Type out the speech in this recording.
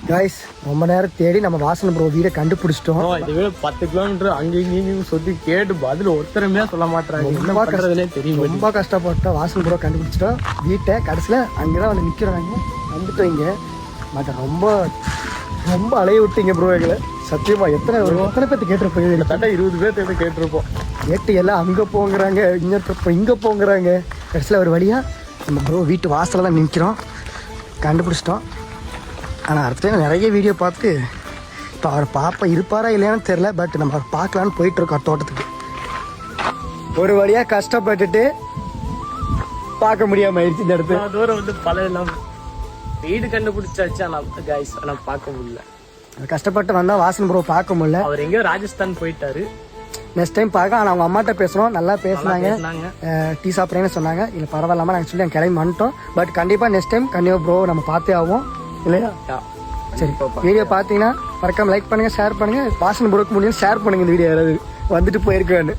Guys ரொம்ப நேரம் தேடி நம்ம வாசன் ப்ரோ வீடை கண்டுபிடிச்சிட்டோம். இதுவே 10 கிலோமீட்டர் அங்கேயும் சுற்றி கேட்டு பதில் ஒருத்தருமே சொல்ல மாட்டாங்க. என்ன பண்ணுறதுனே தெரியும். ரொம்ப கஷ்டப்பட்டோம். வாசன் ப்ரோ கண்டுபிடிச்சிட்டோம் வீட்டை. கடைசியில் அங்கே தான் வந்து நிற்கிறாங்க. வந்துட்டோம் இங்கே. மற்ற ரொம்ப ரொம்ப அலைய விட்டீங்க ப்ரோ எங்களை. சத்தியமாக எத்தனை பேர்த்து கேட்டிருப்போம். கிட்டத்தட்ட 20 பேர்த்து கேட்டிருப்போம். கேட்டு எல்லாம் அங்கே போங்கிறாங்க, இங்கே போங்கிறாங்க. கடைசியில் ஒரு வழியாக நம்ம ப்ரோ வீட்டு வாசலில் தான் நிற்கிறோம். கண்டுபிடிச்சிட்டோம். ஆனால் அடுத்த டைம் நிறைய வீடியோ பார்த்து இப்போ அவர் பாப்பா இருப்பாரா இல்லையான்னு தெரில. பட் நம்ம அவர் பார்க்கலான்னு போயிட்டுருக்கோம் தோட்டத்துக்கு. ஒரு வழியாக கஷ்டப்பட்டுட்டு பார்க்க முடியாமல் ஆயிடுச்சு இந்த இடத்துல. தூரம் வந்து பழைய வீடு கண்டுபிடிச்சாச்சு. ஆனால் பார்க்க முடியல. கஷ்டப்பட்டு வந்தால் வாசன் ப்ரோ பார்க்க முடியல. அவர் எங்கேயோ ராஜஸ்தான் போயிட்டாரு. நெக்ஸ்ட் டைம் பார்க்க. ஆனால் அவங்க அம்மாட்ட பேசுகிறோம். நல்லா பேசுனாங்க. டீ சாப்பிட்றேன்னு சொன்னாங்க. இல்லை பரவாயில்லாமல் நாங்கள் சொல்லி கிளம்பி வந்துட்டோம். பட் கண்டிப்பாக நெக்ஸ்ட் டைம் கண்டிப்பாக ப்ரோ நம்ம பார்த்தே ஆகும் இல்லையா? சரி, வீடியோ பார்த்தீங்கன்னா மறக்காம லைக் பண்ணுங்கள், ஷேர் பண்ணுங்கள். வாசன் ப்ரோக்கு முடியும் ஷேர் பண்ணுங்கள். இந்த வீடியோ யாராவது வந்துட்டு போயிருக்கான்னு.